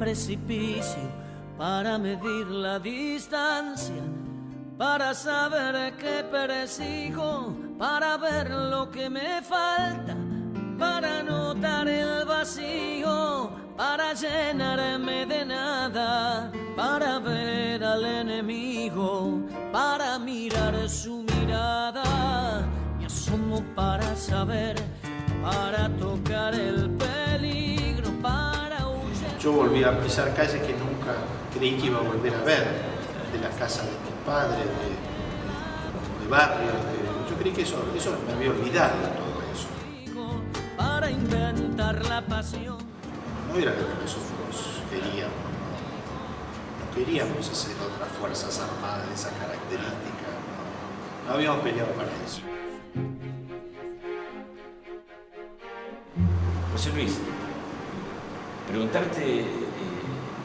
precipicio para medir la distancia, para saber que persigo, para ver lo que me falta, para notar el vacío, para llenarme de nada, para ver al enemigo, para mirar su mirada. Me asomo para saber, para tocar el peligro, para huir. Yo volví a pisar calles que nunca creí que iba a volver a ver, de la casa de mis padres, de barrios. Yo creí que eso me había olvidado de todo eso. Para inventar la pasión. No era lo que nosotros queríamos, no queríamos hacer otras fuerzas armadas de esa característica, no habíamos peleado para eso. José Luis, preguntarte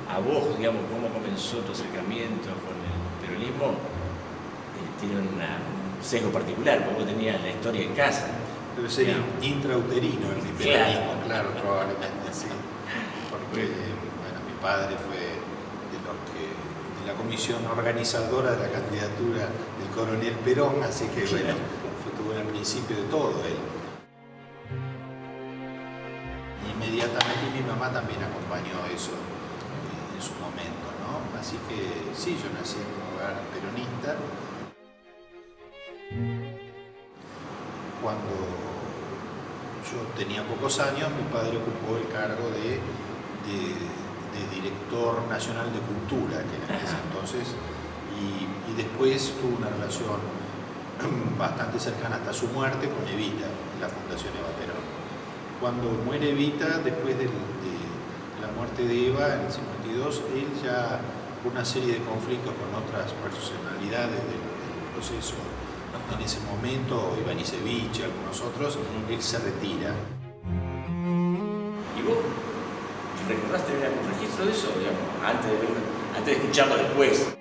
a vos, digamos, cómo comenzó tu acercamiento con el peronismo, tiene un sesgo particular, porque vos tenías la historia en casa. Debe ser intrauterino el peronismo, claro, probablemente, sí. Porque, bueno, mi padre fue de la comisión organizadora de la candidatura del coronel Perón, así que, bueno, tuvo el principio de todo él. Inmediatamente mi mamá también acompañó eso en su momento, ¿no? Así que sí, yo nací en un hogar peronista. Cuando yo tenía pocos años, mi padre ocupó el cargo de director nacional de cultura, que era en ese entonces, y después tuvo una relación bastante cercana hasta su muerte con Evita, la Fundación Eva Perón. Cuando muere Evita, después de la muerte de Eva en el 52, él ya, por una serie de conflictos con otras personalidades del proceso, en ese momento, Iván Isevich y algunos otros, él se retira. ¿Y vos recordás tener algún registro de eso, digamos, antes de escucharlo después?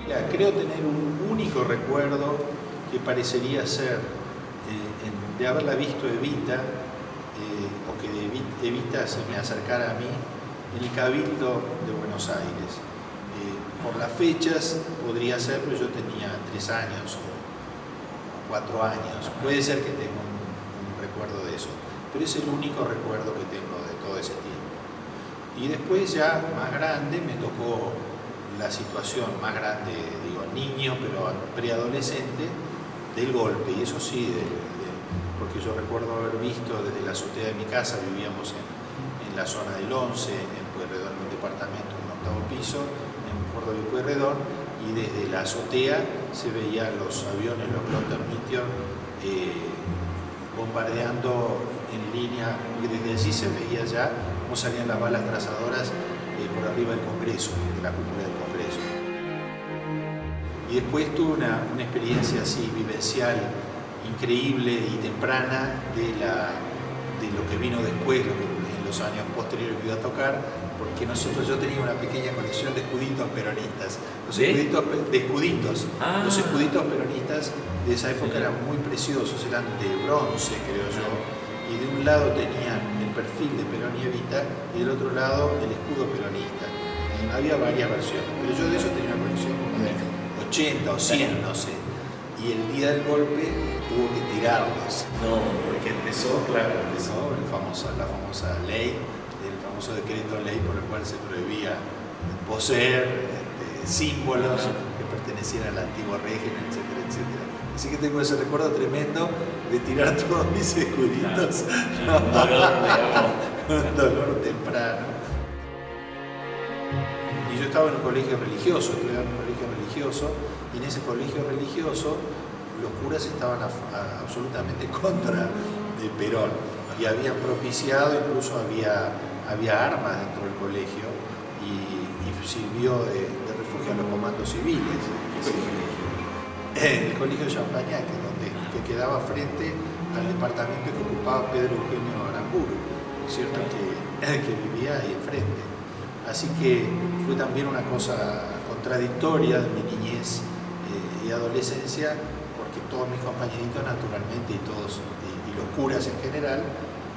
Mira, creo tener un único recuerdo que parecería ser de haberla visto Evita, o que de Evita se me acercara a mí en el Cabildo de Buenos Aires. Por las fechas podría ser, pero yo tenía 3 años o 4 años. Puede ser que tenga un recuerdo de eso, pero es el único recuerdo que tengo de todo ese tiempo. Y después ya más grande me tocó la situación más grande, digo niño, pero preadolescente, del golpe, y eso sí, porque yo recuerdo haber visto desde la azotea de mi casa, vivíamos en la zona del 11, en Pueyrredón, en un departamento, en un 8º piso, en Córdoba y Pueyrredón, y desde la azotea se veían los aviones, los Gloster Meteor, bombardeando en línea, y desde allí se veía ya cómo salían las balas trazadoras por arriba del Congreso, de la cúpula del Congreso. Y después tuve una experiencia así vivencial increíble y temprana de lo que vino después, lo que en los años posteriores me iba a tocar, porque yo tenía una pequeña colección de escuditos peronistas. Los escuditos peronistas de esa época eran muy preciosos, eran de bronce, creo yo, y de un lado tenían el perfil de Perón y Evita y del otro lado el escudo peronista. Había varias versiones, pero yo de eso tenía una colección como de 80 o 100, no sé. Y el día del golpe hubo que tirarlos. No, porque empezó la famosa ley, el famoso decreto ley por el cual se prohibía poseer símbolos que pertenecieran al antiguo régimen, etcétera, etcétera. Así que tengo ese recuerdo tremendo de tirar todos mis escuditos. Un dolor temprano. Y yo estaba en un colegio religioso, estudiaba en un colegio religioso, y en ese colegio religioso los curas estaban absolutamente contra de Perón y habían propiciado, incluso había armas dentro del colegio y sirvió de refugio a los comandos civiles. El colegio de Champañá, que quedaba frente al departamento que ocupaba Pedro Eugenio Aramburu, ¿no es cierto? Que vivía ahí enfrente. Así que fue también una cosa contradictoria de mi niñez y adolescencia, porque todos mis compañeritos naturalmente y los curas en general,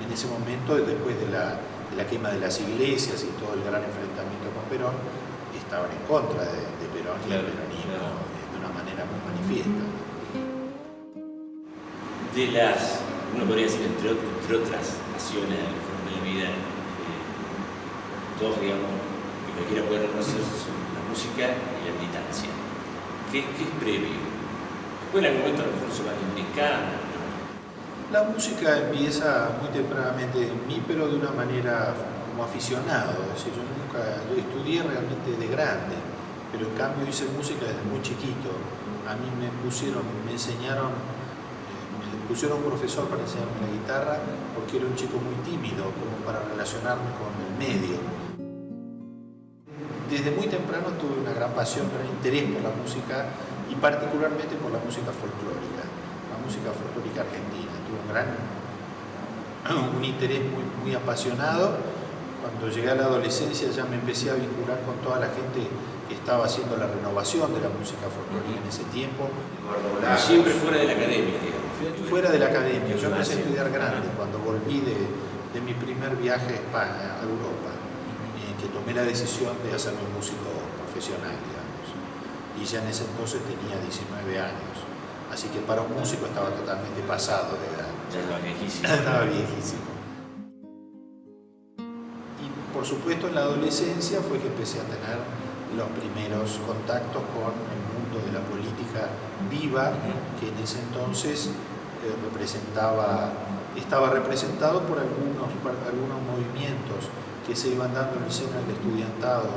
en ese momento, después de la la quema de las iglesias y todo el gran enfrentamiento con Perón, estaban en contra de Perón y del peronismo de una manera muy manifiesta. Uno podría decir, entre otras pasiones de la vida, todos, digamos, que cualquiera puede reconocer, son la música y la militancia. ¿Qué es previo? Después en algún momento a lo mejor se van implicando. La música empieza muy tempranamente en mí, pero de una manera como aficionado. Es decir, yo estudié realmente de grande, pero en cambio hice música desde muy chiquito. A mí me pusieron un profesor para enseñarme la guitarra porque era un chico muy tímido, como para relacionarme con el medio. Desde muy temprano tuve una gran pasión, un gran interés por la música y particularmente por la música folclórica argentina. Tuve un interés muy apasionado. Cuando llegué a la adolescencia ya me empecé a vincular con toda la gente que estaba haciendo la renovación de la música folclórica en ese tiempo. Siempre fuera de la academia, digamos. Fuera de la academia. Yo empecé a estudiar grande cuando volví de mi primer viaje a España, a Europa, que tomé la decisión de hacerme músico profesional, digamos. Y ya en ese entonces tenía 19 años. Así que para un músico estaba totalmente pasado de edad. Ya estaba viejísimo. Estaba viejísimo. Y por supuesto en la adolescencia fue que empecé a tener los primeros contactos con el mundo de la política viva, que en ese entonces estaba representado por algunos movimientos que se iban dando en el seno del estudiantado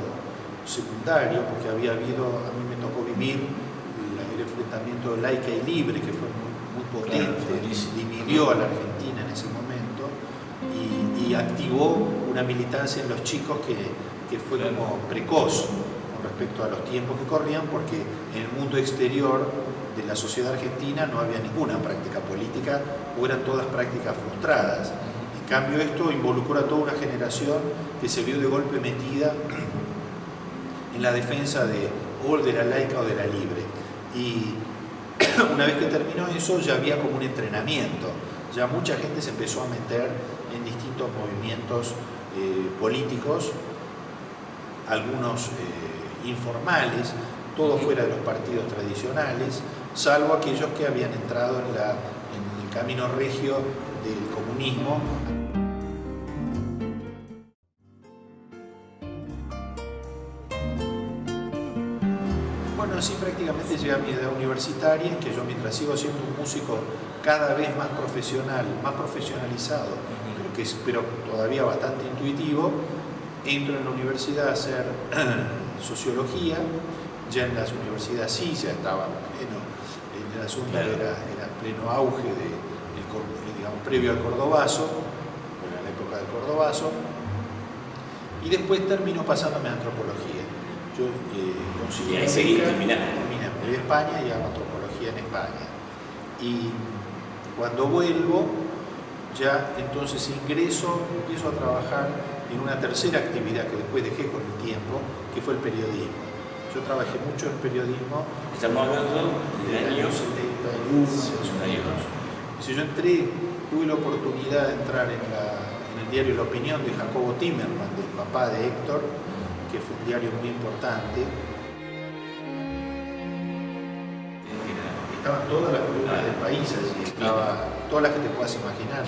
secundario, porque a mí me tocó vivir el enfrentamiento laica y libre, que fue muy potente, dividió a la Argentina en ese momento y activó una militancia en los chicos que fue como precoz con respecto a los tiempos que corrían, porque en el mundo exterior de la sociedad argentina no había ninguna práctica política o eran todas prácticas frustradas. En cambio esto involucró a toda una generación que se vio de golpe metida en la defensa de la laica o de la libre. Y una vez que terminó eso ya había como un entrenamiento, ya mucha gente se empezó a meter en distintos movimientos políticos, algunos informales, todo fuera de los partidos tradicionales, salvo aquellos que habían entrado en el camino regio del comunismo. Bueno, así prácticamente llegué a mi edad universitaria, que yo mientras sigo siendo un músico cada vez más profesional, más profesionalizado, pero todavía bastante intuitivo, entro en la universidad a hacer sociología. Ya en las universidades sí, ya estaba en el asunto, era pleno auge, digamos, previo al Cordobazo, bueno, en la época del Cordobazo, y después terminó pasándome a antropología. Yo conseguí una beca, terminé en España y hago antropología en España. Y cuando vuelvo, ya entonces empiezo a trabajar en una tercera actividad que después dejé con el tiempo, que fue el periodismo. Yo trabajé mucho en periodismo. Estamos hablando del año 71, 82. Si yo tuve la oportunidad de entrar en el diario La Opinión de Jacobo Timerman, del papá de Héctor, que fue un diario muy importante. Estaban todas las columnas del país allí, estaba todas las que te puedas imaginar.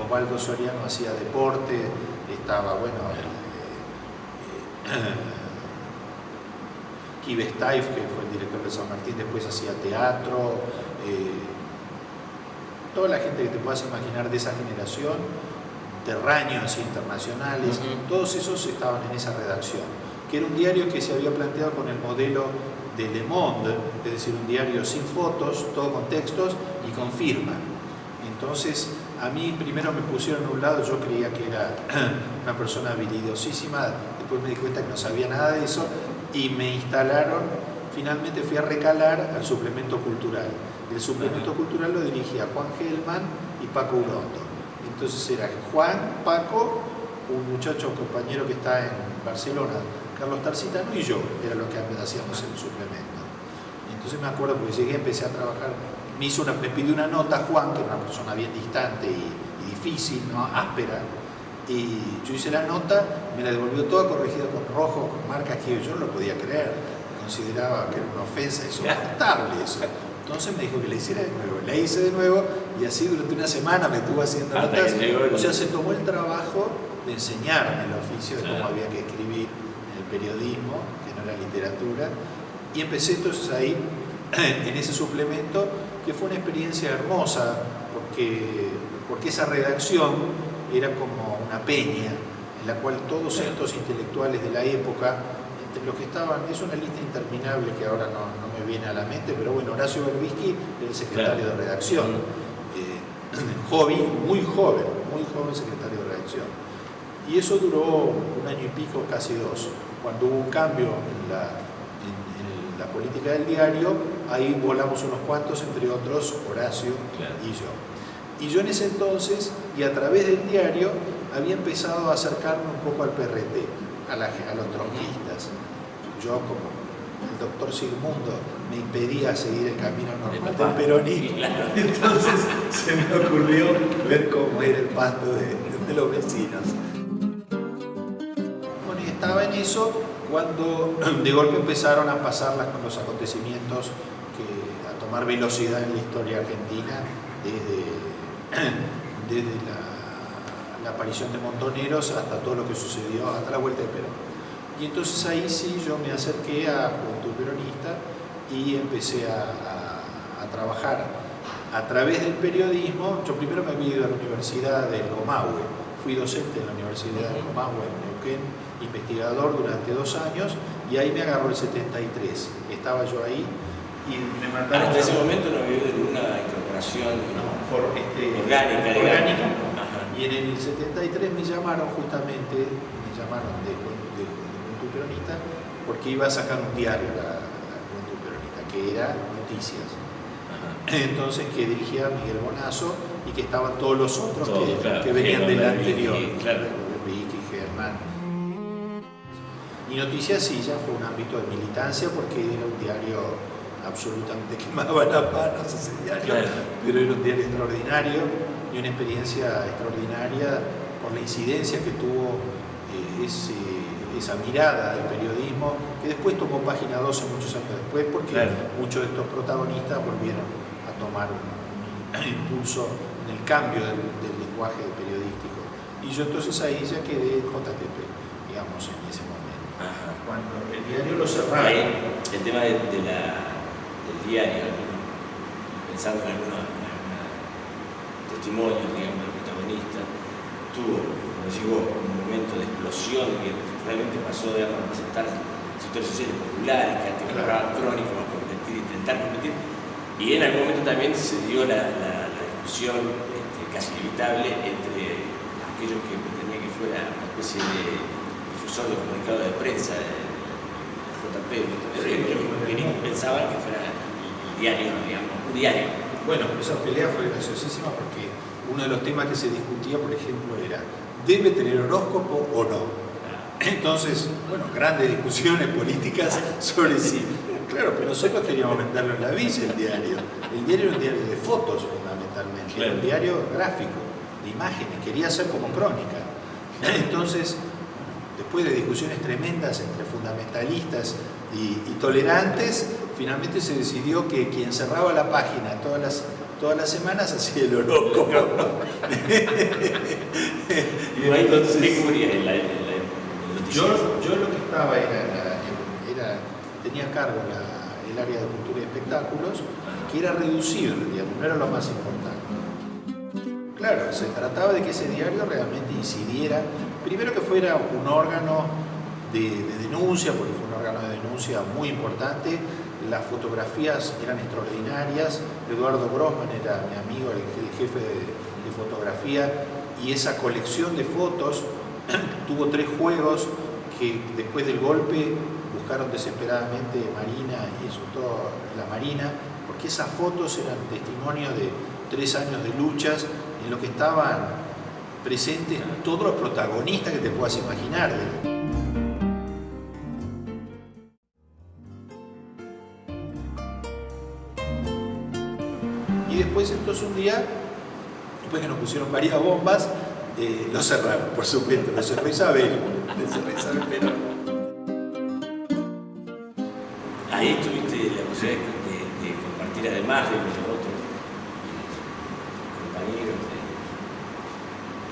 Osvaldo Soriano hacía deporte, estaba, Ibe Staif, que fue el director de San Martín, después hacía teatro, toda la gente que te puedas imaginar de esa generación, terráneos internacionales, todos esos estaban en esa redacción, que era un diario que se había planteado con el modelo de Le Monde, es decir, un diario sin fotos, todo con textos y con firma. Entonces, a mí primero me pusieron a un lado, yo creía que era una persona habilidosísima, después me di cuenta que no sabía nada de eso, y me instalaron, finalmente fui a recalar al suplemento cultural. El suplemento cultural lo dirigía Juan Gelman y Paco Urondo. Entonces era Juan, Paco, un muchacho, un compañero que está en Barcelona, Carlos Tarsitano, y yo, era lo que hacíamos en el suplemento. Entonces me acuerdo porque llegué, empecé a trabajar, me pidió una nota Juan, que era una persona bien distante y difícil, ¿no? Áspera, Y yo hice la nota, me la devolvió toda corregida con rojo, con marcas que yo no lo podía creer. Consideraba que era una ofensa insoportable eso. Entonces me dijo que la hiciera de nuevo. La hice de nuevo y así durante una semana me estuvo haciendo notas. O sea, se tomó el trabajo de enseñarme el oficio de cómo había que escribir en el periodismo, que no era literatura. Y empecé entonces ahí, en ese suplemento, que fue una experiencia hermosa, porque esa redacción era como una peña, en la cual todos estos intelectuales de la época, entre los que estaban, es una lista interminable que ahora no me viene a la mente, pero bueno, Horacio Berbisky era el secretario de redacción, muy joven secretario de redacción. Y eso duró 1 año y pico, casi 2. Cuando hubo un cambio en la política del diario, ahí volamos unos cuantos, entre otros Horacio y yo. Y yo en ese entonces, y a través del diario, había empezado a acercarme un poco al PRT, a los trotskistas. Yo, como el doctor Sigmundo me impedía seguir el camino normal del peronismo, entonces se me ocurrió ver cómo era el pasto de los vecinos. Bueno, y estaba en eso cuando de golpe empezaron a pasar los acontecimientos a tomar velocidad en la historia argentina desde la aparición de Montoneros hasta todo lo que sucedió, hasta la vuelta de Perón. Y entonces ahí sí yo me acerqué a Juventud Peronista y empecé a trabajar a través del periodismo. Yo primero me había ido a la Universidad del Comahue, fui docente en la Universidad del Comahue en Neuquén, investigador durante 2 años, y ahí me agarró el 73. Estaba yo ahí y me mandaron... Hasta ese momento no había ninguna incorporación orgánica. Y en el 73 me llamaron de Juventud Peronista, porque iba a sacar un diario la Juventud Peronista, que era Noticias. Entonces, que dirigía Miguel Bonazo y que estaban todos los otros que venían del anterior. Vicky, Germán. Y Noticias sí, ya fue un ámbito de militancia, porque era un diario absolutamente quemaba las manos ese diario, pero era un diario extraordinario y una experiencia extraordinaria por la incidencia que tuvo esa mirada del periodismo, que después tomó Página 12 muchos años después, porque muchos de estos protagonistas volvieron a tomar un impulso en el cambio del lenguaje periodístico. Y yo entonces ahí ya quedé en JTP, digamos, en ese momento. Cuando el diario lo cerraron. El tema del diario, pensando en algunos testimonios, digamos, del protagonista, tuvo, como digo, un momento de explosión que realmente pasó de representar sectores sociales populares que antes agarraban crónicos para competir, intentar competir, y en algún momento también se dio la discusión casi inevitable entre aquellos que pretendían que fuera una especie de difusor de comunicado de prensa de JP, que pensaban que fuera diario, digamos, un diario. Bueno, esa pelea fue graciosísima porque uno de los temas que se discutía, por ejemplo, era ¿debe tener horóscopo o no? Entonces, bueno, grandes discusiones políticas sobre si. Claro, pero nosotros queríamos venderlo en la villa, el diario. El diario era un diario de fotos, fundamentalmente. Era un diario gráfico, de imágenes, quería ser como crónica. Entonces, después de discusiones tremendas entre fundamentalistas y tolerantes, finalmente se decidió que quien cerraba la página todas las semanas hacía el horóscopo. Y ahí entonces, ¿qué cubría en el yo lo que estaba tenía a cargo el área de cultura y espectáculos, que era reducido el diario, no era lo más importante. Claro, se trataba de que ese diario realmente incidiera, primero que fuera un órgano de denuncia, porque fue un órgano de denuncia muy importante. Las fotografías eran extraordinarias. Eduardo Grossman era mi amigo, el jefe de fotografía, y esa colección de fotos tuvo 3 juegos que después del golpe buscaron desesperadamente Marina y sobre todo la Marina, porque esas fotos eran testimonio de 3 años de luchas en los que estaban presentes todos los protagonistas que te puedas imaginar. Y después entonces un día, después que nos pusieron varias bombas, Lo cerraron, por supuesto, lo cerró Isabel. Pero ahí tuviste la posibilidad de compartir, además de los otros compañeros de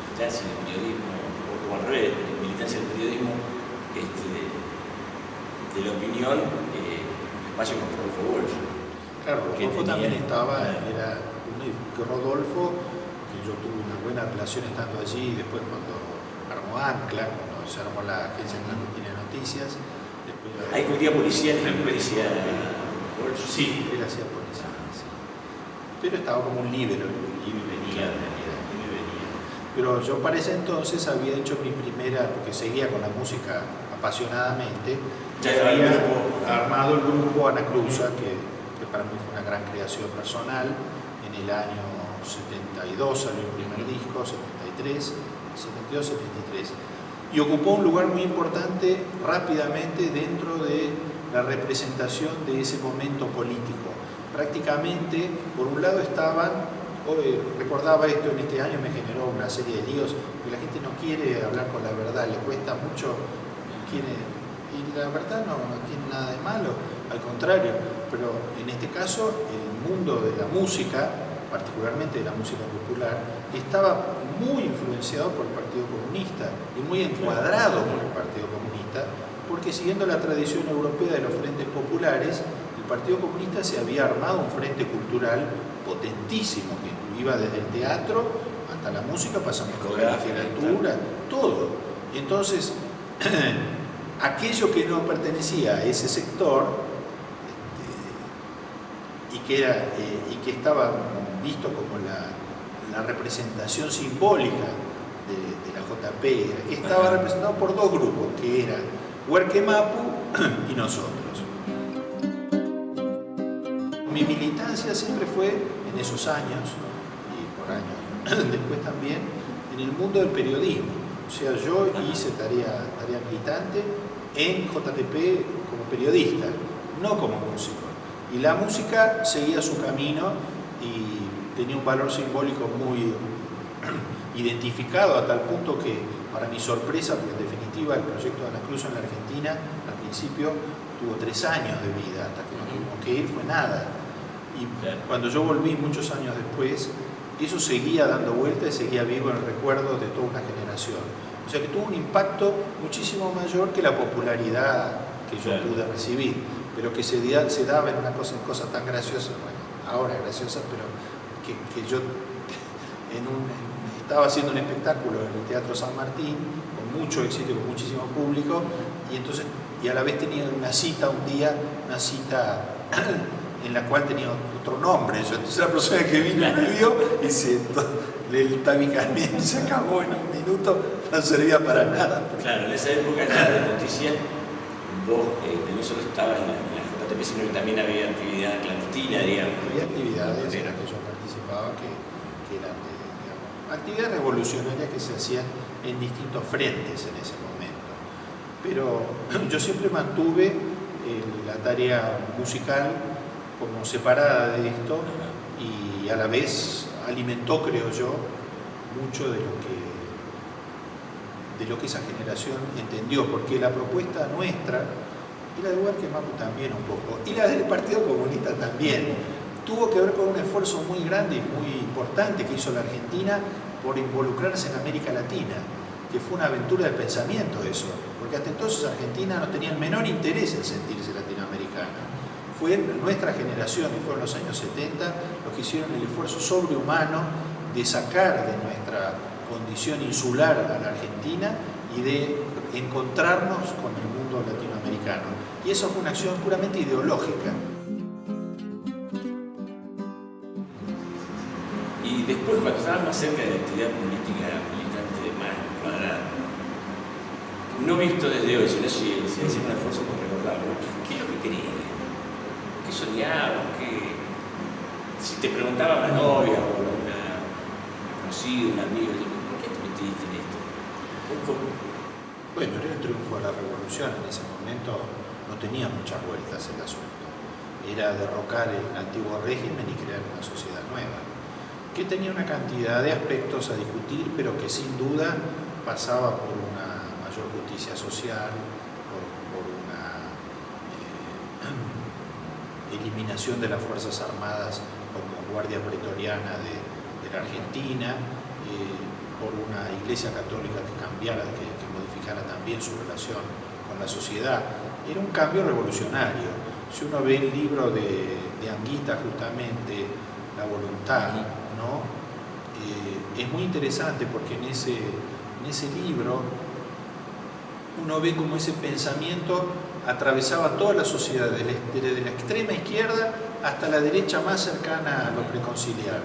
militancia del periodismo, o al revés, de militancia del periodismo, de la opinión, espacio con Rodolfo Walsh. claro, Rodolfo también estaba, era que Rodolfo, que yo tuve una buena relación estando allí, después cuando armó Ancla, cuando se armó la agencia clandestina de noticias. ¿Hay comunidad policial en la policía? Sí, él hacía policía, sí. Pero estaba como un líbero, iba y venía. Pero yo para ese entonces había hecho mi primera, porque seguía con la música apasionadamente, Ya había grupo. armado el grupo Anacruza, que para mí fue una gran creación personal. En el año 72 salió el primer disco, 72, 73. Y ocupó un lugar muy importante rápidamente dentro de la representación de ese momento político. Prácticamente, por un lado recordaba esto en este año, me generó una serie de líos, que la gente no quiere hablar con la verdad, le cuesta mucho, y la verdad no tiene nada de malo, al contrario, pero en este caso el mundo de la música, particularmente de la música popular, estaba muy influenciado por el Partido Comunista y muy encuadrado por el Partido Comunista, porque siguiendo la tradición europea de los frentes populares, el Partido Comunista se había armado un frente cultural potentísimo, que iba desde el teatro hasta la música, pasando por la literatura, todo. Y entonces, aquello que no pertenecía a ese sector y que estaba visto como la representación simbólica de la JP, estaba representado por dos grupos, que eran Huerquemapu y nosotros. Mi militancia siempre fue en esos años, y por años después también, en el mundo del periodismo. O sea, yo hice tarea militante en JTP como periodista, no como músico. Y la música seguía su camino y tenía un valor simbólico muy identificado, a tal punto que, para mi sorpresa, porque en definitiva el proyecto de Anacruza en la Argentina al principio tuvo 3 años de vida, hasta que nos tuvimos que ir fue nada. Y cuando yo volví muchos años después, eso seguía dando vueltas y seguía vivo en el recuerdo de toda una generación. O sea que tuvo un impacto muchísimo mayor que la popularidad que yo pude recibir, pero que se daba en cosas tan graciosas, bueno, ahora graciosas, pero que yo estaba haciendo un espectáculo en el Teatro San Martín, con mucho éxito y con muchísimo público, y a la vez tenía una cita un día, una cita en la cual tenía otro nombre. Entonces la persona que vino me vio y el tabicamiento se acabó en un minuto, no servía para nada. Claro, en esa época ya de noticias, vos no solo estabas en la JTP, sino que también había actividad clandestina, digamos. Había actividades en las que yo participaba que eran actividades revolucionarias que se hacían en distintos frentes en ese momento. Pero yo siempre mantuve la tarea musical como separada de esto y a la vez alimentó, creo yo, mucho de lo que esa generación entendió, porque la propuesta nuestra, y la de Huerquemapu también un poco, y la del Partido Comunista también, tuvo que ver con un esfuerzo muy grande y muy importante que hizo la Argentina por involucrarse en América Latina, que fue una aventura de pensamiento eso, porque hasta entonces Argentina no tenía el menor interés en sentirse latinoamericana. Fue nuestra generación, y fueron los años 70, los que hicieron el esfuerzo sobrehumano de sacar de nuestra condición insular a la Argentina y de encontrarnos con el mundo latinoamericano. Y eso fue una acción puramente ideológica. Y después, cuando estabas más cerca de la actividad política militante más cuadrada, no visto desde hoy, sino si hacía un esfuerzo por recordarlo, ¿qué es lo que querías? ¿Qué soñabas? Si te preguntaba una novia o una conocida, un amigo, ¿por qué te metiste en esto? Bueno, era el triunfo de la revolución. En ese momento no tenía muchas vueltas el asunto. Era derrocar el antiguo régimen y crear una sociedad nueva. que tenía una cantidad de aspectos a discutir, pero que sin duda pasaba por una mayor justicia social, por una eliminación de las Fuerzas Armadas como Guardia Pretoriana de la Argentina, por una Iglesia Católica que cambiara, que modificara también su relación con la sociedad. Era un cambio revolucionario. Si uno ve el libro de Anguita, justamente, La Voluntad, ¿no? Es muy interesante porque en ese libro uno ve cómo ese pensamiento atravesaba toda la sociedad, desde la extrema izquierda hasta la derecha más cercana a lo preconciliar,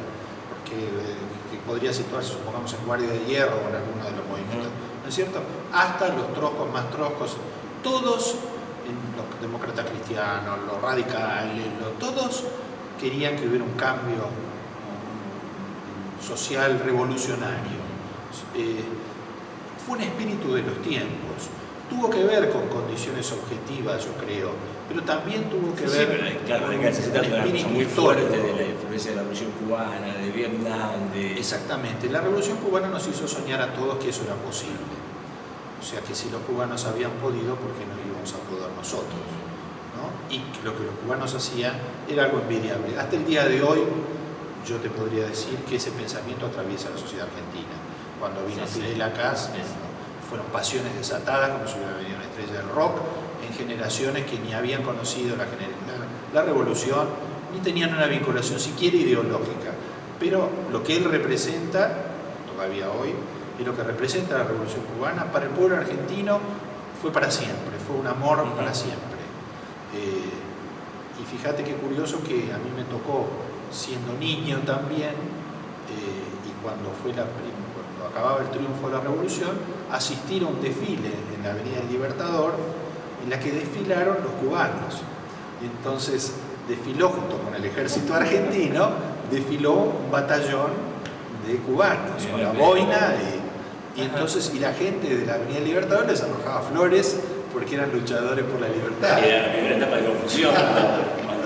que podría situarse, supongamos, en Guardia de Hierro o en alguno de los movimientos, ¿no es cierto?, hasta los troscos más troscos, todos, los demócratas cristianos, los radicales, todos querían que hubiera un cambio social revolucionario. Fue un espíritu de los tiempos. Tuvo que ver con condiciones objetivas, yo creo, pero también tuvo que ver con un espíritu muy fuerte de la influencia de la Revolución Cubana, de Vietnam. Exactamente. La Revolución Cubana nos hizo soñar a todos que eso era posible. O sea, que si los cubanos habían podido, ¿por qué no íbamos a poder nosotros? ¿No? Y lo que los cubanos hacían era algo envidiable. Hasta el día de hoy, yo te podría decir que ese pensamiento atraviesa la sociedad argentina. Cuando vino Fidel acá, fueron pasiones desatadas, como si hubiera venido una estrella del rock, en generaciones que ni habían conocido la revolución, ni tenían una vinculación siquiera ideológica. Pero lo que él representa, todavía hoy, y lo que representa la Revolución Cubana, para el pueblo argentino fue para siempre, fue un amor para siempre. Y fíjate qué curioso que a mí me tocó, siendo niño también, y cuando acababa el triunfo de la Revolución, asistir a un desfile en la Avenida del Libertador, en la que desfilaron los cubanos. Y entonces desfiló junto con el ejército argentino, desfiló un batallón de cubanos, con la boina, y entonces, y la gente de la Avenida del Libertador les arrojaba flores porque eran luchadores por la libertad. Era la primera etapa de confusión cuando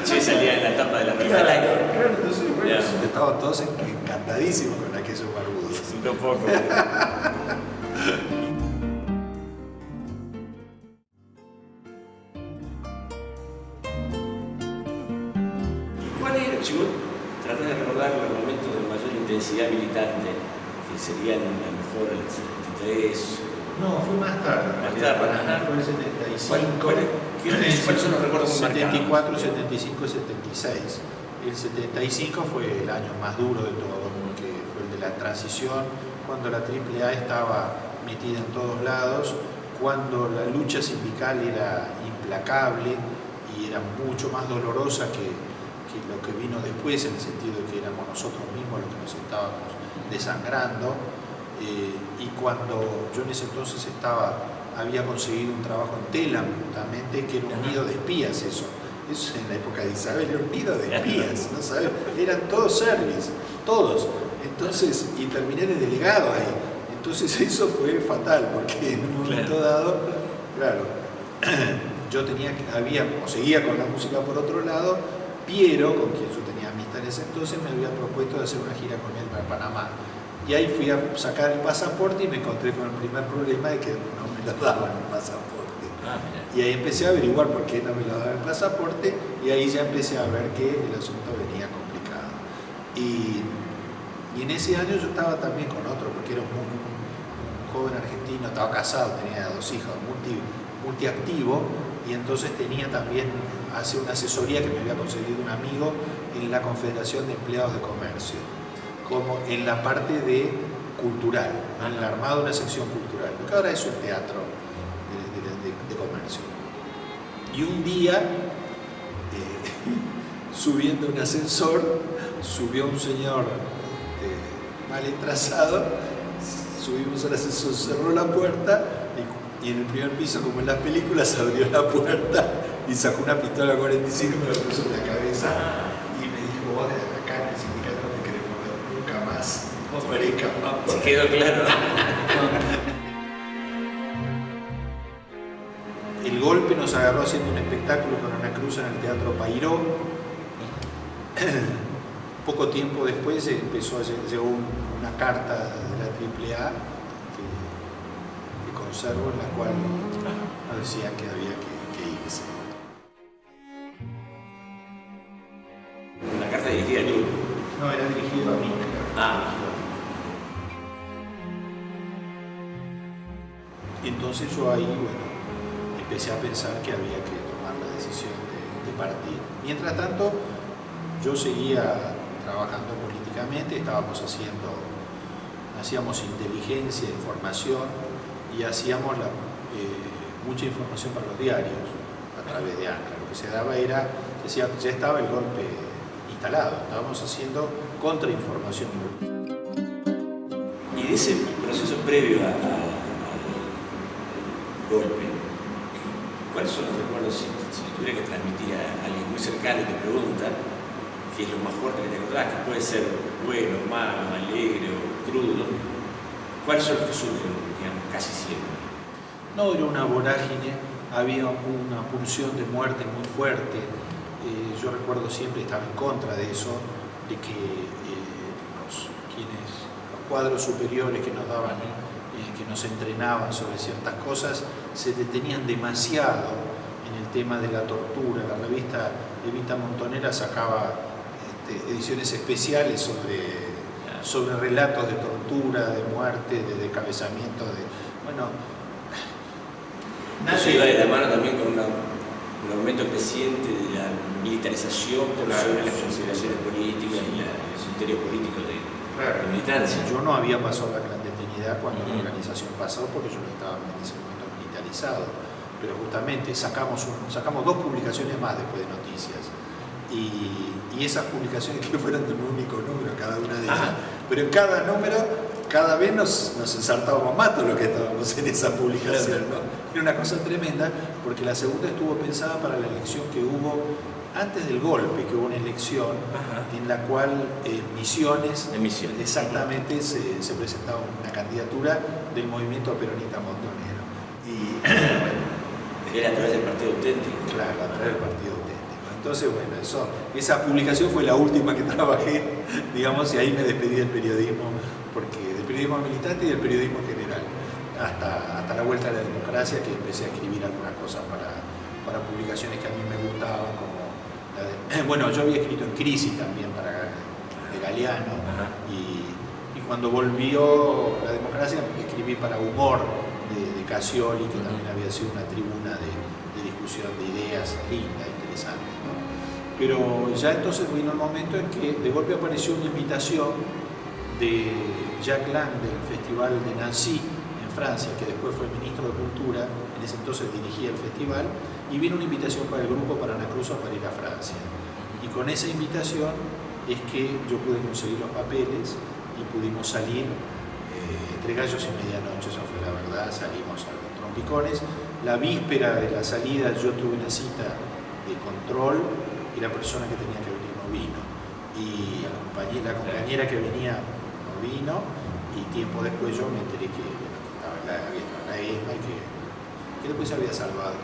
Che salía en la etapa de la revista Life. Claro, entonces, bueno, estaban todos encantadísimos con aquellos barbudos. Un poco. ¿Cuál era, si vos tratás de recordar los momentos de mayor intensidad militante, que serían a lo mejor el 73? No, fue más tarde. Fue el 75. ¿Cuáles son los recuerdos más marcados? 74, 75 y 76. El 75 fue el año más duro de todo, porque fue el de la transición, cuando la AAA estaba metida en todos lados, cuando la lucha sindical era implacable y era mucho más dolorosa que lo que vino después, en el sentido de que éramos nosotros mismos los que nos estábamos desangrando. Y cuando yo en ese entonces había conseguido un trabajo en Telam, justamente, que era un nido de espías eso en la época de Isabel, era un nido de espías, ¿no sabes? Eran todos serbis, todos. Entonces, y terminé de delegado ahí. Entonces eso fue fatal, porque en un momento dado, claro, yo seguía con la música por otro lado. Piero, con quien yo tenía amistad en ese entonces, me había propuesto de hacer una gira con él para Panamá. Y ahí fui a sacar el pasaporte y me encontré con el primer problema de que no me lo daban el pasaporte. Y ahí empecé a averiguar por qué no me lo daban el pasaporte, y ahí ya empecé a ver que el asunto venía complicado. Y en ese año yo estaba también con otro, porque era un joven argentino, estaba casado, tenía 2 hijos, multiactivo, y entonces tenía también una asesoría que me había conseguido un amigo en la Confederación de Empleados de Comercio, como en la parte de cultural, en el armado de una sección cultural, porque ahora es un teatro de comercio. Y un día, subiendo un ascensor, subió un señor mal entrasado, subimos al ascensor, cerró la puerta y en el primer piso, como en las películas, abrió la puerta y sacó una pistola 45 y me la puso en la cabeza y me dijo: vos desde acá en el sindicato no te queremos ver nunca más. Se quedó claro. El golpe nos agarró haciendo un espectáculo con Ana Cruz en el Teatro Pairó. poco tiempo después llegó una carta de la AAA que conservo, en la cual nos decían que había que irse. Una carta dirigida al grupo. No, era dirigido a mí. Entonces yo ahí, empecé a pensar que había que tomar la decisión de partir. Mientras tanto, yo seguía trabajando políticamente, hacíamos inteligencia, información y hacíamos mucha información para los diarios a través de ANCLA. Lo que se daba era, ya estaba el golpe instalado, estábamos haciendo contrainformación. Y de ese proceso previo al golpe, ¿cuáles son los recuerdos, si tuviera que transmitir a alguien muy cercano y te pregunta qué es lo más fuerte que te acordás, que puede ser bueno, malo, alegre o crudo, ¿cuáles son los que surgen, digamos, casi siempre? No, era una vorágine, había una pulsión de muerte muy fuerte. Yo recuerdo siempre, estaba en contra de eso, de que los cuadros superiores que nos daban, que nos entrenaban sobre ciertas cosas, se detenían demasiado en el tema de la tortura. La revista Evita Montonera sacaba ediciones especiales sobre relatos de tortura, de muerte, de descabezamiento, Eso iba de la mano también con un aumento creciente de la militarización sobre las consideraciones políticas y el criterio político de militancia. Yo no había pasado la clandestinidad cuando la organización pasó, porque yo no estaba en ese momento militarizado, pero justamente sacamos 2 publicaciones más después de Noticias, y esas publicaciones que fueron de un único número cada una de ellas, pero en cada número cada vez nos ensartábamos más todo lo que estábamos en esa publicación, ¿no? Era una cosa tremenda, porque la segunda estuvo pensada para la elección que hubo antes del golpe, que hubo una elección en la cual Misiones exactamente se presentaba una candidatura del movimiento peronista montonero. Era a través del Partido Auténtico. Claro, a través del Partido Auténtico. Entonces, esa publicación fue la última que trabajé, digamos, y ahí me despedí del periodismo, del periodismo militante y del periodismo en general, hasta la vuelta a la democracia, que empecé a escribir algunas cosas para publicaciones que a mí me gustaban, como yo había escrito en Crisis también de Galeano, y cuando volvió la democracia escribí para Humor de Casioli, que también había sido una tribuna de discusión de ideas linda, interesante, ¿no? Pero ya entonces vino el momento en que de golpe apareció una invitación de Jacques Lang del Festival de Nancy en Francia, que después fue ministro de Cultura, en ese entonces dirigía el festival, y vino una invitación para el grupo Paranacruza para ir a Francia. Y con esa invitación es que yo pude conseguir los papeles y pudimos salir entre gallos y medianoche, eso fue la verdad, salimos a los trompicones. La víspera de la salida yo tuve una cita de control y la persona que tenía que venir no vino. Y la compañera que venía no vino, y tiempo después yo me enteré que había estado en la ESMA y que después se había salvado.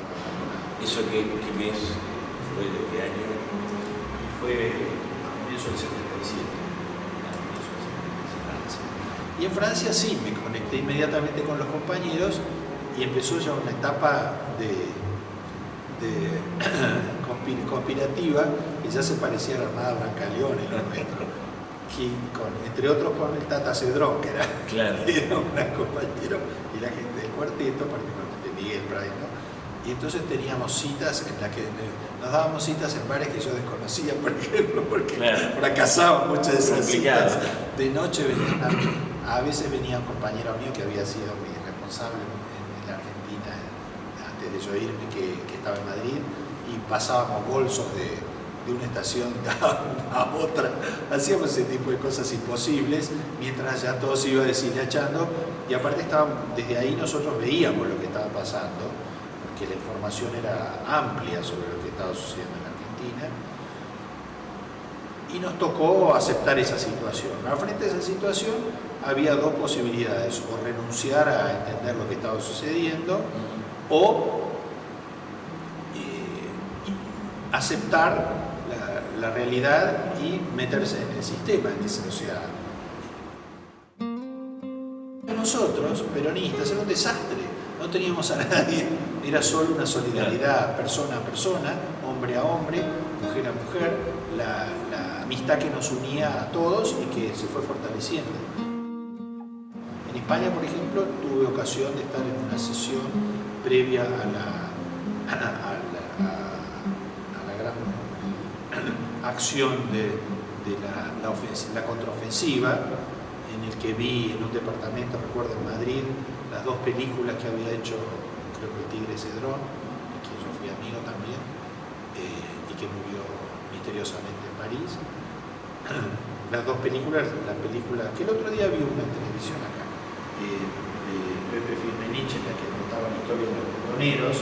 ¿Eso qué mes fue? ¿De qué año? Fue a comienzos del 77. Y en Francia sí, me conecté inmediatamente con los compañeros y empezó ya una etapa de conspirativa que ya se parecía a la Armada Brancaleone, lo nuestro, entre otros con el Tata Cedrón, que era un gran compañero, y la gente del cuarteto, particularmente Miguel Pray, ¿no? Y entonces teníamos citas en las que nos dábamos citas en bares que yo desconocía, por ejemplo, porque fracasaban muchas de esas citas. De noche a veces venía un compañero mío que había sido mi responsable en la Argentina antes de yo irme, que estaba en Madrid, y pasábamos bolsos de una estación a otra. Hacíamos ese tipo de cosas imposibles mientras ya todo se iba deshilachando, y aparte desde ahí nosotros veíamos lo que estaba pasando, porque la información era amplia sobre lo que estaba sucediendo en Argentina, y nos tocó aceptar esa situación. Frente a esa situación había 2 posibilidades: o renunciar a entender lo que estaba sucediendo, o aceptar la realidad y meterse en el sistema, o sea, nosotros, peronistas, era un desastre, no teníamos a nadie, era solo una solidaridad persona a persona, hombre a hombre, mujer a mujer, la amistad que nos unía a todos y que se fue fortaleciendo. En España, por ejemplo, tuve ocasión de estar en una sesión previa a la gran acción de la contraofensiva, en el que vi en un departamento, recuerdo en Madrid, las dos películas que había hecho, creo que el Tigre Cedrón, de quien yo fui amigo también, y que murió misteriosamente en París. Las dos películas, la película que el otro día vi una en televisión acá, de Pepe Firmenich, en la que contaba la historia de los montoneros,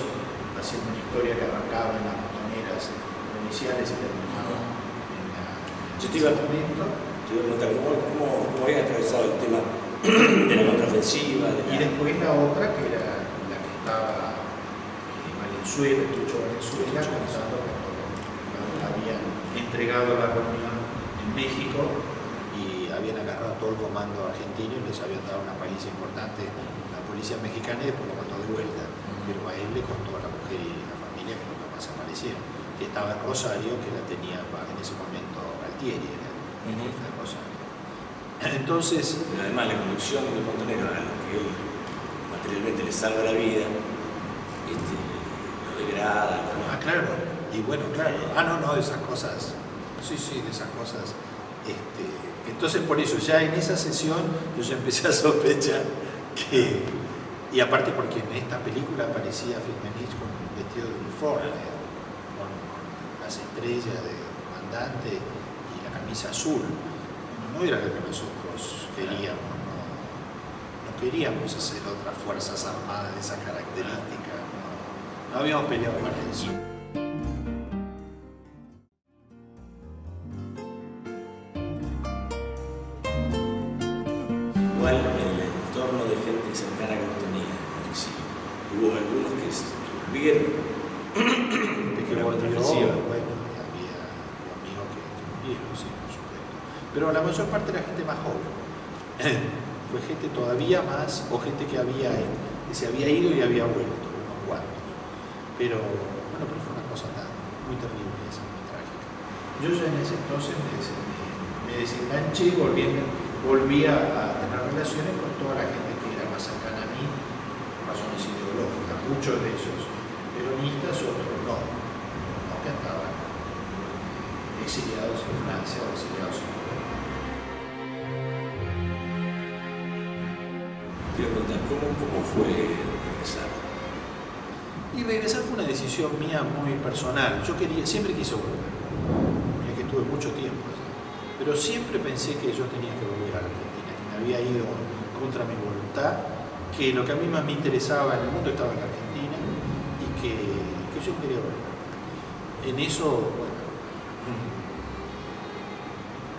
haciendo una historia que arrancaba en las montoneras provinciales y terminaba en la... Yo te iba a preguntar, ¿cómo habías atravesado el tema de la contraofensiva? Y después la otra, que era la que estaba Valenzuela, Tucho Valenzuela, contando cuando habían entregado la reunión en México y habían agarrado todo el comando argentino y les habían dado una paliza importante la policía mexicana y después lo mandó de vuelta. Pero a él le contó a la mujer y a la familia que nunca más aparecieron, que estaba en Rosario, que la tenía en ese momento Galtieri, era el jefe de Rosario. Entonces, pero además la conducción de Montonero, a lo que él materialmente le salva la vida, lo degrada. Ah, claro, y bueno, claro. No, de esas cosas. Sí, de esas cosas. Entonces, por eso, ya en esa sesión, yo ya empecé a sospechar que. Y aparte, porque en esta película aparecía Firmenich con un vestido de uniforme, con las estrellas de comandante y la camisa azul. No era lo que nosotros queríamos, no queríamos hacer otras fuerzas armadas de esa característica, no habíamos peleado para eso. Igual en el entorno de gente cercana que no tenía, hubo algunos que se volvieron de que volvió, bueno, había amigos que murieron, sí, por supuesto. Pero la mayor parte era gente más joven. Fue gente todavía más, o gente que se había ido y había vuelto, unos cuantos. Pero fue una cosa muy terrible, esa, muy trágica. Yo ya en ese entonces me desenganché y volví a tener relaciones con toda la gente que era más cercana a mí, por razones ideológicas, muchos de ellos peronistas, otros no, que estaban exiliados en Francia o exiliados en Europa. Quiero preguntar, ¿cómo fue regresar? Y regresar fue una decisión mía muy personal. Yo siempre quise volver, ya que estuve mucho tiempo allá, pero siempre pensé que yo tenía que volver a la Argentina, que me había ido contra mi voluntad, que lo que a mí más me interesaba en el mundo estaba en la Argentina y que yo quería volver. En eso,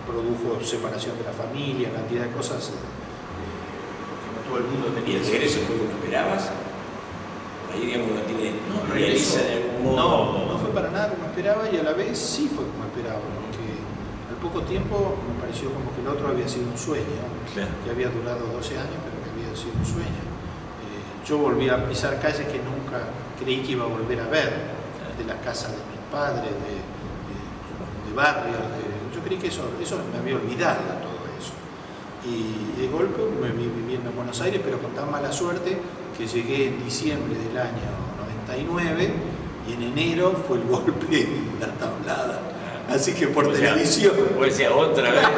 produjo separación de la familia, cantidad de cosas, porque no todo el mundo tenía. ¿Y el regreso fue como esperabas? Ahí, digamos, no tiene. No fue para nada como esperaba y a la vez sí fue como esperaba, porque al poco tiempo me pareció como que el otro había sido un sueño, claro, que había durado 12 años, pero que había sido un sueño. Yo volví a pisar calles que nunca creí que iba a volver a ver, de la casa de mis padres, de barrios, yo creí que eso me había olvidado todo eso. Y de golpe me vi viviendo en Buenos Aires, pero con tan mala suerte que llegué en diciembre del año 99 y en enero fue el golpe de la tablada. Así que por televisión. Pues sea otra vez.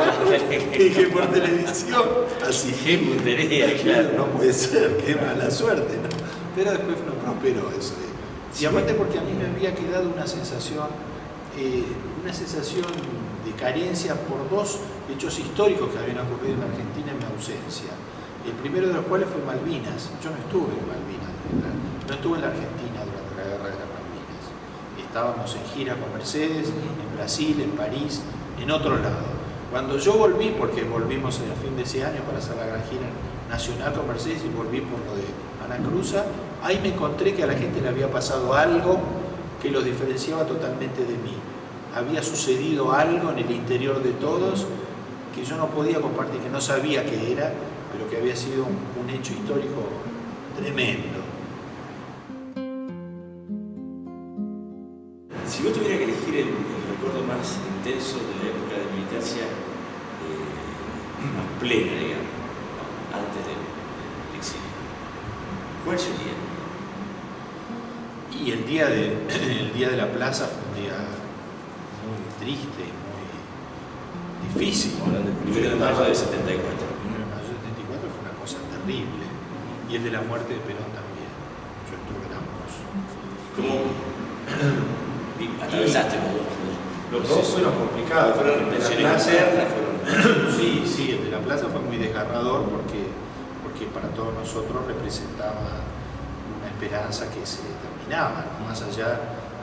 Dije por televisión. Así qué puntería, claro. No puede ser, qué mala suerte, ¿no? Pero después no prosperó eso. Y aparte porque a mí me había quedado una sensación de carencia por dos hechos históricos que habían ocurrido en Argentina en mi ausencia. El primero de los cuales fue Malvinas. Yo no estuve en Malvinas, no estuve en la Argentina durante la guerra de las Malvinas. Estábamos en gira con Mercedes, en Brasil, en París, en otro lado. Cuando yo volví, porque volvimos a fin de ese año para hacer la gran gira nacional con Mercedes y volví por lo de Ana Cruza, ahí me encontré que a la gente le había pasado algo que los diferenciaba totalmente de mí. había sucedido algo en el interior de todos que yo no podía compartir, que no sabía qué era, pero que había sido un hecho histórico tremendo. Si vos tuvieras que elegir el recuerdo más intenso de la época de militancia, más plena, digamos, ¿no? Antes del exilio, ¿cuál sería? Y el día de la plaza fue un día muy triste, muy difícil. Hablando del 1 de mayo del 74. El 1 de mayo del 74 fue una cosa terrible. Y el de la muerte de Perón también. Yo estuve en ambos. ¿Cómo atravesaste los dos fueron complicados. Fueron tensiones internas, Sí, el de la plaza fue muy desgarrador porque para todos nosotros representaba una esperanza que se terminaba, ¿no? Más allá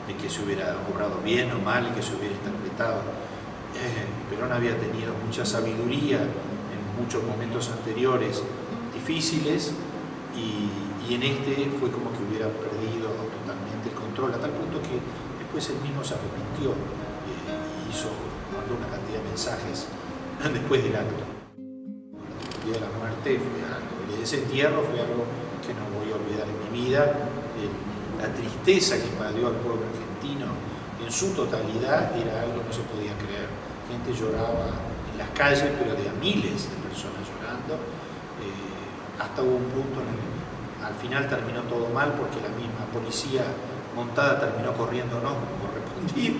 de que se hubiera obrado bien o mal y que se hubiera interpretado. Perón había tenido mucha sabiduría en muchos momentos anteriores difíciles y en este fue como que hubiera perdido totalmente el control, a tal punto que después él mismo se arrepintió y mandó una cantidad de mensajes después del acto. El día de la muerte fue algo, ese entierro fue algo que no voy a olvidar en mi vida. La tristeza que invadió al pueblo argentino en su totalidad era algo que no se podía creer. Gente lloraba en las calles, pero de a miles de personas llorando. Hasta hubo un punto en el que al final terminó todo mal porque la misma policía montada terminó corriéndonos como correspondía,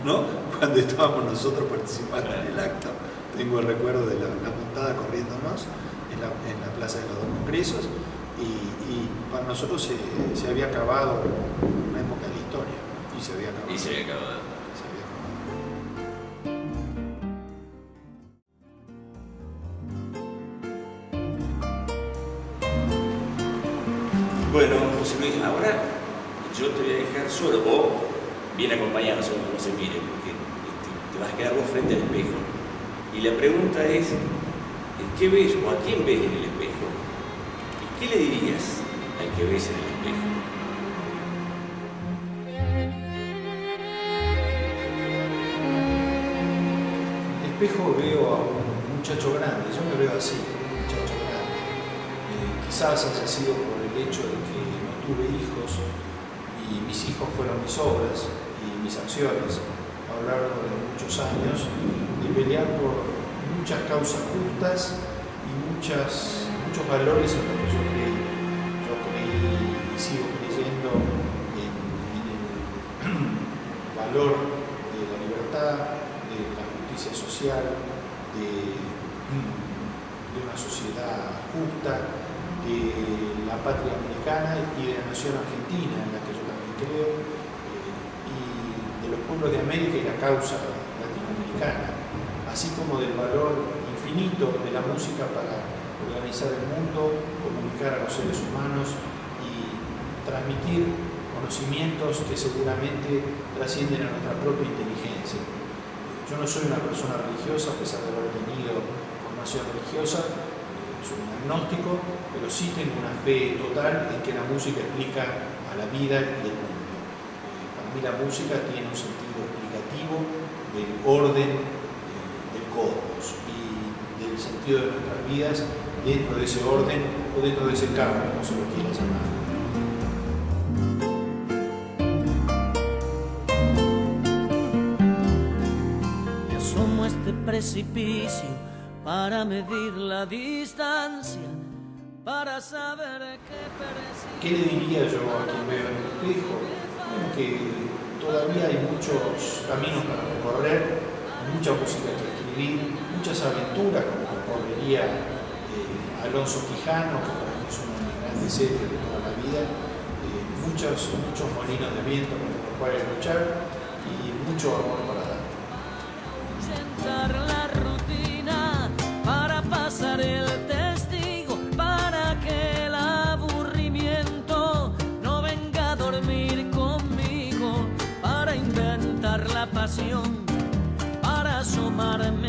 ¿no? Cuando estábamos nosotros participando en el acto. Tengo el recuerdo de la montada corriéndonos en la Plaza de los Dos Congresos y para nosotros se había acabado una época de la historia, ¿no? Y se había acabado. Bueno, José Luis, ahora yo te voy a dejar solo, o bien acompañado, según cómo se mire, porque te vas a quedar vos frente al espejo. Y la pregunta es, ¿qué ves o a quién ves en el espejo? ¿Y qué le dirías al que ves en el espejo? En el espejo veo a un muchacho grande, yo me veo así, un muchacho grande. Quizás haya sido por el hecho de que no tuve hijos y mis hijos fueron mis obras y mis acciones a lo largo de muchos años, de pelear por muchas causas justas y muchos valores en los que yo creí. Yo creí y sigo creyendo en el valor de la libertad, de la justicia social, de una sociedad justa, de la patria americana y de la nación argentina, en la que yo también creo, y de los pueblos de América y la causa latinoamericana, así como del valor infinito de la música para organizar el mundo, comunicar a los seres humanos y transmitir conocimientos que seguramente trascienden a nuestra propia inteligencia. Yo no soy una persona religiosa, a pesar de haber tenido formación religiosa, soy un agnóstico, pero sí tengo una fe total en que la música explica a la vida y el mundo. Para mí la música tiene un sentido explicativo del orden del cosmos y del sentido de nuestras vidas dentro de ese orden o dentro de ese campo, como se lo quiera llamar. Me asomo a este precipicio para medir la distancia, para saber qué perecido. ¿Qué le diría yo a quien veo en el espejo? Bueno, que todavía hay muchos caminos para recorrer, mucha música que escribir, muchas aventuras, como correría Alonso Quijano, que para mí es uno de mis grandes héroes de toda la vida, muchos molinos de viento con los cuales luchar y mucho amor para dar. Sentar la rutina para pasar el testigo, para que el aburrimiento no venga a dormir conmigo, para inventar la pasión, para asomarme